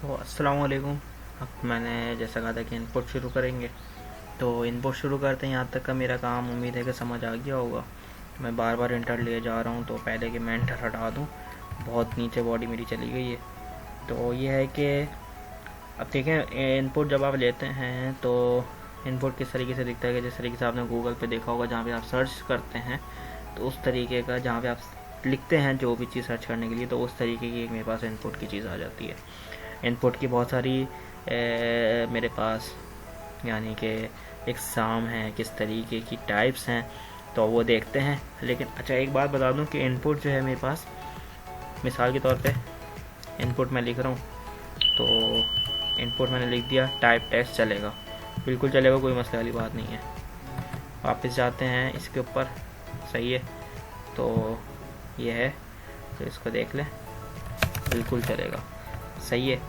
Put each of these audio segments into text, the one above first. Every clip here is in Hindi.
तो अस्सलाम वालेकुम। अब मैंने जैसा कहा था कि इनपुट शुरू करेंगे, तो इनपुट शुरू करते हैं। यहाँ तक का मेरा काम उम्मीद है कि समझ आ गया होगा। मैं बार बार इंटर लिए जा रहा हूँ, तो पहले कि मैं इंटर हटा दूँ, बहुत नीचे बॉडी मेरी चली गई है। तो ये है कि अब देखें, इनपुट जब आप लेते हैं तो इनपुट किस तरीके से दिखता है कि जिस तरीके से आपने गूगल पे देखा होगा, जहाँ पे आप सर्च करते हैं तो उस तरीके का, जहाँ पे आप लिखते हैं जो भी चीज़ सर्च करने के लिए, तो उस तरीके की एक मेरे पास इनपुट की चीज़ आ जाती है। इनपुट की बहुत सारी मेरे पास यानी कि एग्ज़ाम हैं, किस तरीके की टाइप्स हैं, तो वो देखते हैं। लेकिन अच्छा, एक बात बता दूं कि इनपुट जो है मेरे पास, मिसाल के तौर पे इनपुट मैं लिख रहा हूँ, तो इनपुट मैंने लिख दिया, टाइप टेक्स्ट चलेगा, बिल्कुल चलेगा, कोई मसले वाली बात नहीं है। वापस जाते हैं इसके ऊपर, सही है, तो ये है, तो इसको देख लें, बिल्कुल चलेगा, सही है।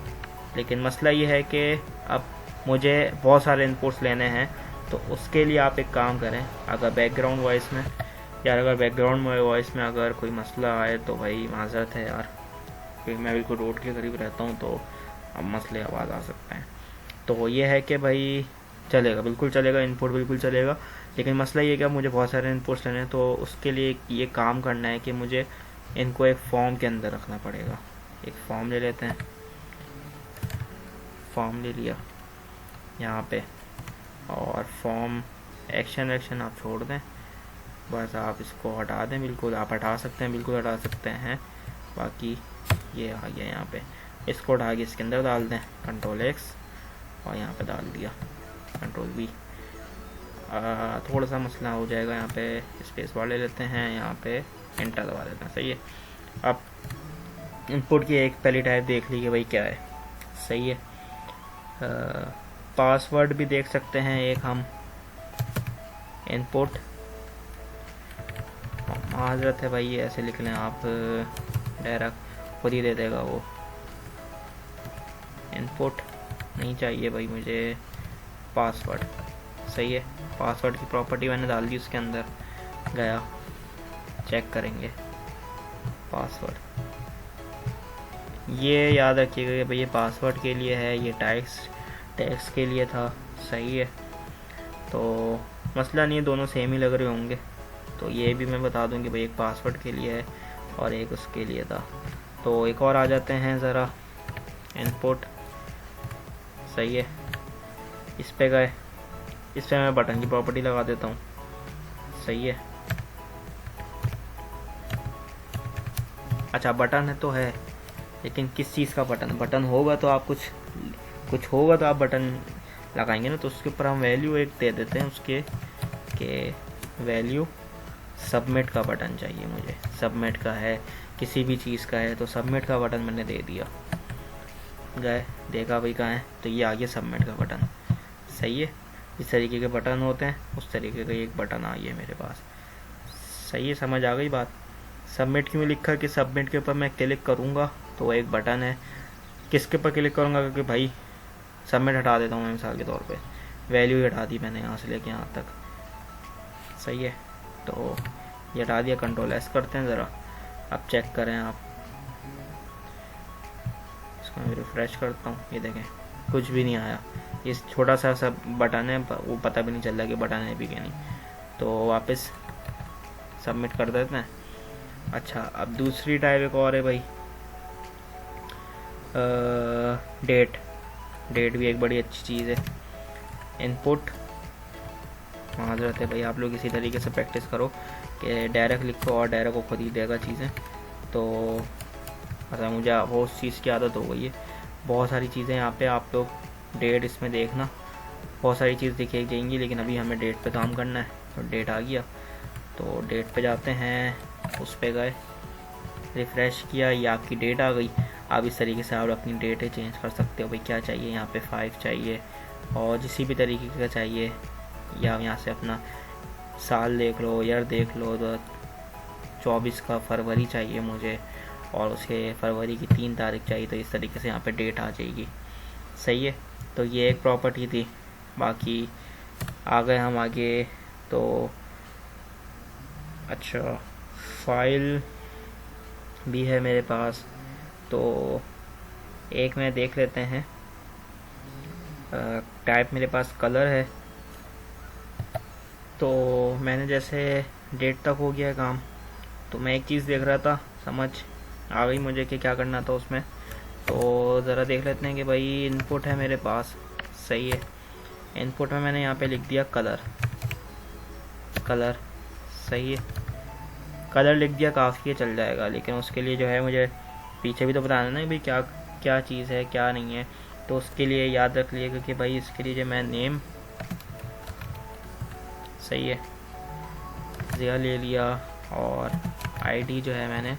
लेकिन मसला ये है कि अब मुझे बहुत सारे इनपुट्स लेने हैं, तो उसके लिए आप एक काम करें, अगर बैकग्राउंड वॉइस में, यार अगर बैकग्राउंड वॉइस में अगर कोई मसला आए तो भाई माजरत है यार, क्योंकि मैं बिल्कुल रोड के करीब रहता हूँ, तो अब मसले आवाज़ आ सकते हैं। तो ये है कि भाई चलेगा, बिल्कुल चलेगा, इनपुट बिल्कुल चलेगा। लेकिन मसला ये कि मुझे बहुत सारे इनपुट्स लेने हैं, तो उसके लिए ये काम करना है कि मुझे इनको एक फॉर्म के अंदर रखना पड़ेगा। एक फॉर्म ले लेते हैं, फॉर्म ले लिया यहाँ पे, और फॉर्म एक्शन एक्शन आप छोड़ दें, बस आप इसको हटा दें, बिल्कुल आप हटा सकते हैं, बिल्कुल हटा सकते हैं। बाकी ये आ गया यहाँ पे, इसको उठा के इसके अंदर डाल दें, कंट्रोल एक्स, और यहाँ पे डाल दिया कंट्रोल वी। थोड़ा सा मसला हो जाएगा, यहाँ पे स्पेस बार ले लेते हैं, यहाँ पे एंटर दबा देते हैं, सही है। अब इनपुट की एक पहली टाइप देख ली कि भाई क्या है, सही है। पासवर्ड भी देख सकते हैं एक हम, इनपुट, माजरत है भाई, ये ऐसे लिख लें आप, डायरेक्ट खुद ही दे देगा वो। इनपुट नहीं चाहिए भाई मुझे, पासवर्ड, सही है। पासवर्ड की प्रॉपर्टी मैंने डाल दी उसके अंदर, गया, चेक करेंगे पासवर्ड। ये याद रखिएगा कि भाई ये पासवर्ड के लिए है, ये टैक्स के लिए था, सही है। तो मसला नहीं है, दोनों सेम ही लग रहे होंगे, तो ये भी मैं बता दूं कि भाई एक पासवर्ड के लिए है और एक उसके लिए था। तो एक और आ जाते हैं ज़रा, इनपुट, सही है, इस पे गए, इस पे मैं बटन की प्रॉपर्टी लगा देता हूँ, सही है। अच्छा, बटन है तो है, लेकिन किस चीज़ का बटन, बटन होगा तो आप कुछ कुछ होगा तो आप बटन लगाएंगे ना, तो उसके ऊपर हम वैल्यू एक दे देते हैं उसके, के वैल्यू सबमिट का बटन चाहिए मुझे, सबमिट का है, किसी भी चीज़ का है, तो सबमिट का बटन मैंने दे दिया, गए देखा भाई कहाँ है, तो ये आ गया सबमिट का बटन, सही है। इस तरीके के बटन होते हैं, उस तरीके का एक बटन आ गया मेरे पास, सही है, समझ आ गई बात। सबमिट क्यों लिखा कि सबमिट के ऊपर मैं क्लिक करूँगा तो वो एक बटन है, किसके ऊपर क्लिक करूँगा, क्योंकि भाई सबमिट हटा देता हूँ मैं, मिसाल के तौर पे वैल्यू ही हटा दी मैंने यहाँ से लेके यहाँ तक, सही है। तो ये हटा दिया, कंट्रोल एस करते हैं ज़रा, अब चेक करें आप, इसको मैं रिफ़्रेश करता हूँ, ये देखें कुछ भी नहीं आया, ये छोटा सा सब बटन है, वो पता भी नहीं चल रहा कि बटन है भी क्या नहीं। तो वापस सबमिट कर देते हैं। अच्छा, अब दूसरी टाइप एक और है भाई, डेट, डेट भी एक बड़ी अच्छी चीज़ है। इनपुट, माजरत है भाई, आप लोग इसी तरीके से प्रैक्टिस करो कि डायरेक्ट लिखो और डायरेक्ट वो खुद ही देगा चीज़ें। तो मतलब मुझे वो उस चीज़ की आदत हो गई है, बहुत सारी चीज़ें यहाँ पे आप लोग डेट इसमें देखना, बहुत सारी चीज़ दिखाई जाएंगी, लेकिन अभी हमें डेट पे काम करना है। तो डेट आ गया, तो डेट पे जाते हैं, उस पे गए, रिफ़्रेश किया, ये आपकी डेट आ गई। आप इस तरीके से आप अपनी डेट चेंज कर सकते हो, भाई क्या चाहिए यहाँ पे, 5 चाहिए, और जिस भी तरीके का चाहिए, या यहाँ से अपना साल देख लो, ईयर देख लो, तो 24 का फरवरी चाहिए मुझे, और उसके फरवरी की 3 तारीख चाहिए, तो इस तरीके से यहाँ पे डेट आ जाएगी, सही है। तो ये एक प्रॉपर्टी थी। बाकी आ गए हम आगे, तो अच्छा, फाइल भी है मेरे पास, तो एक में देख लेते हैं। टाइप मेरे पास कलर है, तो मैंने जैसे डेट तक हो गया है काम, तो मैं एक चीज़ देख रहा था, समझ आ गई मुझे कि क्या करना था उसमें। तो ज़रा देख लेते हैं कि भाई इनपुट है मेरे पास, सही है। इनपुट में मैंने यहाँ पे लिख दिया कलर, कलर सही है। कलर लिख दिया काफ़ी है, चल जाएगा, लेकिन उसके लिए जो है मुझे पीछे भी तो बताना ना भाई क्या क्या चीज़ है क्या नहीं है। तो उसके लिए याद रख लिएगा कि भाई इसके लिए जो मैं नेम, सही है, ज़िया ले लिया, और आईडी जो है मैंने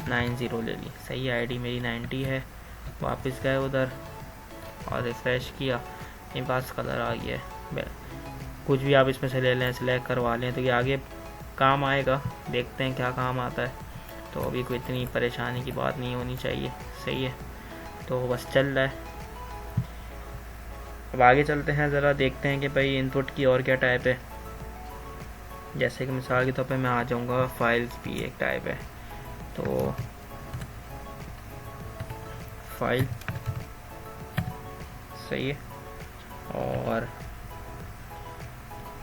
90 ले ली, सही है। आईडी मेरी 90 है। वापस गए उधर और रिफ़्रेश किया, मेरे पास कलर आ गया है। कुछ भी आप इसमें से ले लें, सिलेक्ट करवा लें, तो ये आगे काम आएगा। देखते हैं क्या काम आता है। तो अभी कोई इतनी परेशानी की बात नहीं होनी चाहिए, सही है। तो बस चल रहा है। अब आगे चलते हैं, ज़रा देखते हैं कि भाई इनपुट की और क्या टाइप है। जैसे कि मिसाल के तौर पे मैं आ जाऊंगा, फाइल्स भी एक टाइप है, तो फाइल, सही है। और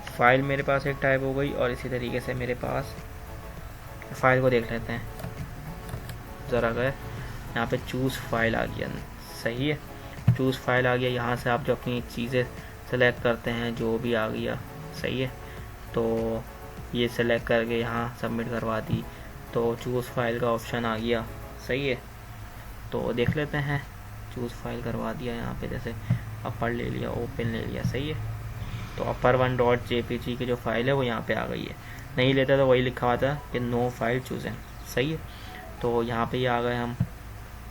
फाइल मेरे पास एक टाइप हो गई, और इसी तरीके से मेरे पास फाइल को देख लेते हैं ज़रा। गए यहाँ पे चूज़ फाइल आ गया, सही है। चूज़ फाइल आ गया, यहाँ से आप जो अपनी चीज़ें सेलेक्ट करते हैं जो भी आ गया, सही है। तो ये सेलेक्ट करके यहाँ सबमिट करवा दी, तो चूज़ फाइल का ऑप्शन आ गया, सही है। तो देख लेते हैं, चूज़ फाइल करवा दिया यहाँ पे, जैसे अपर ले लिया, ओपन ले लिया, सही है। तो upper1.jpg की जो फाइल है वो यहाँ पे आ गई है। नहीं लेता तो वही लिखा हुआ था कि नो फाइल चूज़न, सही है। तो यहाँ पे ही आ गए हम,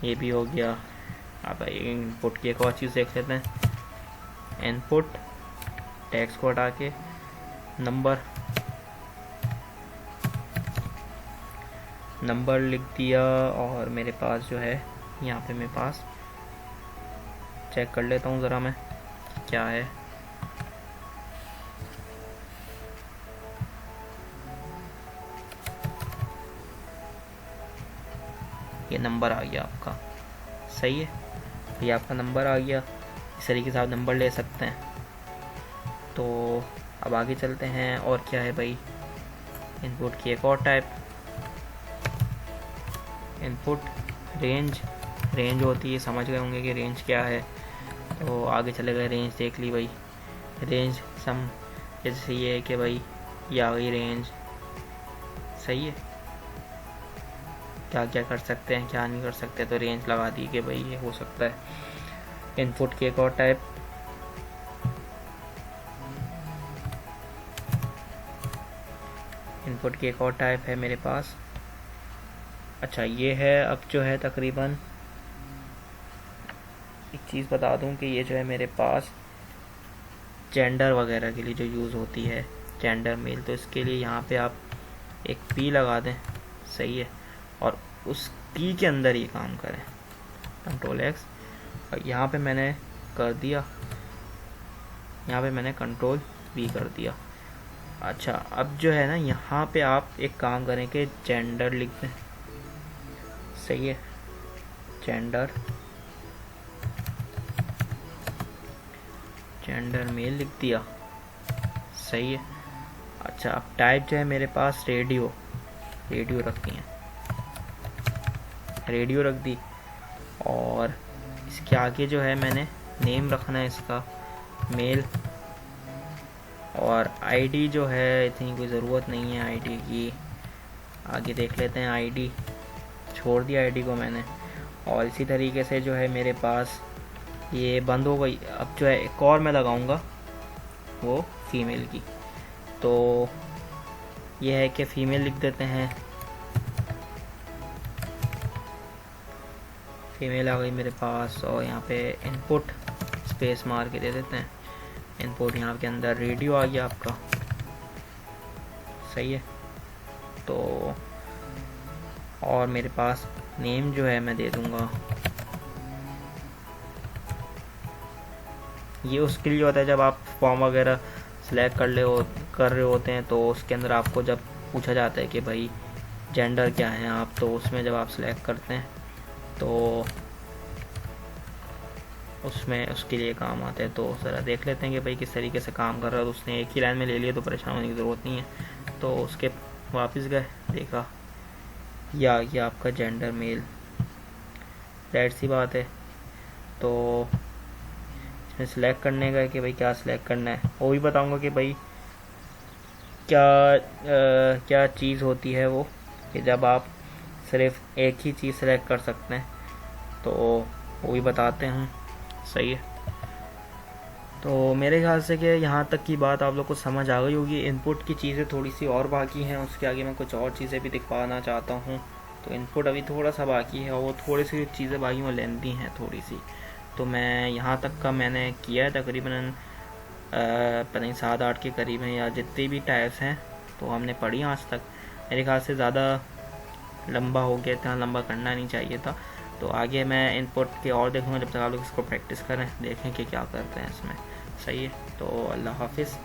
ये भी हो गया। अब इनपुट की एक और चीज़ देख लेते हैं। इनपुट टेक्स्ट को हटा के नंबर लिख दिया, और मेरे पास जो है यहाँ पे मेरे पास, चेक कर लेता हूँ ज़रा मैं क्या है। ये नंबर आ गया आपका, सही है। ये आपका नंबर आ गया, इस तरीके से आप नंबर ले सकते हैं। तो अब आगे चलते हैं, और क्या है भाई, इनपुट की एक और टाइप, इनपुट रेंज होती है, समझ गए होंगे कि रेंज क्या है। तो आगे चले गए, रेंज देख ली भाई। रेंज सम जैसे ये है कि भाई ये आ गई रेंज, सही है। क्या क्या कर सकते हैं क्या नहीं कर सकते, तो रेंज लगा दी कि भाई ये हो सकता है। इनपुट की एक और टाइप, इनपुट की एक और टाइप है मेरे पास। अच्छा ये है, अब जो है तकरीबन एक चीज़ बता दूं कि ये जो है मेरे पास जेंडर वगैरह के लिए जो यूज़ होती है, जेंडर मेल, तो इसके लिए यहाँ पे आप एक पी लगा दें, सही है। और उस पी के अंदर ये काम करें, Ctrl+X, और यहाँ पे मैंने कर दिया, यहाँ पे मैंने Ctrl+V कर दिया। अच्छा अब जो है ना, यहाँ पे आप एक काम करें कि जेंडर लिख दें, सही है। जेंडर मेल लिख दिया, सही है। अच्छा अब टाइप जो है मेरे पास रेडियो रखी है, रेडियो रख दी। और इसके आगे जो है मैंने नेम रखना है इसका, मेल। और आईडी जो है इतनी कोई ज़रूरत नहीं है आईडी की, आगे देख लेते हैं। आईडी छोड़ दिया, आईडी को मैंने। और इसी तरीके से जो है मेरे पास ये बंद हो गई। अब जो है एक और मैं लगाऊंगा, वो फीमेल की। तो ये है कि फ़ीमेल लिख देते हैं, फीमेल आ गई मेरे पास। और यहाँ पे इनपुट स्पेस मार के दे देते हैं, इनपुट यहाँ के अंदर रेडियो आ गया आपका, सही है। तो और मेरे पास नेम जो है मैं दे दूँगा, ये उसके लिए होता है जब आप फॉर्म वगैरह सेलेक्ट कर रहे होते हैं, तो उसके अंदर आपको जब पूछा जाता है कि भाई जेंडर क्या है आप, तो उसमें जब आप सेलेक्ट करते हैं तो उसमें उसके लिए काम आते हैं। तो ज़रा देख लेते हैं कि भाई किस तरीके से काम कर रहा है। तो उसने एक ही लाइन में ले लिया तो परेशान होने की ज़रूरत नहीं है। तो उसके वापस गए, देखा ये आ गया आपका जेंडर मेल, दैट सी बात है। तो इसमें सिलेक्ट करने का कि भाई क्या सिलेक्ट करना है, वो भी बताऊंगा कि भाई क्या चीज़ होती है वो, कि जब आप सिर्फ एक ही चीज़ सेलेक्ट कर सकते हैं, तो वो भी बताते हैं। सही है। तो मेरे ख्याल से कि यहाँ तक की बात आप लोग को समझ आ गई होगी। इनपुट की चीज़ें थोड़ी सी और बाकी हैं, उसके आगे मैं कुछ और चीज़ें भी दिखवाना चाहता हूँ। तो इनपुट अभी थोड़ा सा बाकी है, और वो थोड़ी सी चीज़ें बाकी में लेंदी हैं थोड़ी सी। तो मैं यहाँ तक का मैंने किया है तकरीबन पता नहीं 7-8 के करीब हैं, या जितनी भी टाइप्स हैं तो हमने पढ़ी आज तक। मेरे ख्याल से ज़्यादा लंबा हो गया, इतना लंबा करना नहीं चाहिए था। तो आगे मैं इनपुट के और देखूँगा, जब तक आप लोग इसको प्रैक्टिस करें, देखें कि क्या करते हैं इसमें। सही है। तो अल्लाह हाफिज़।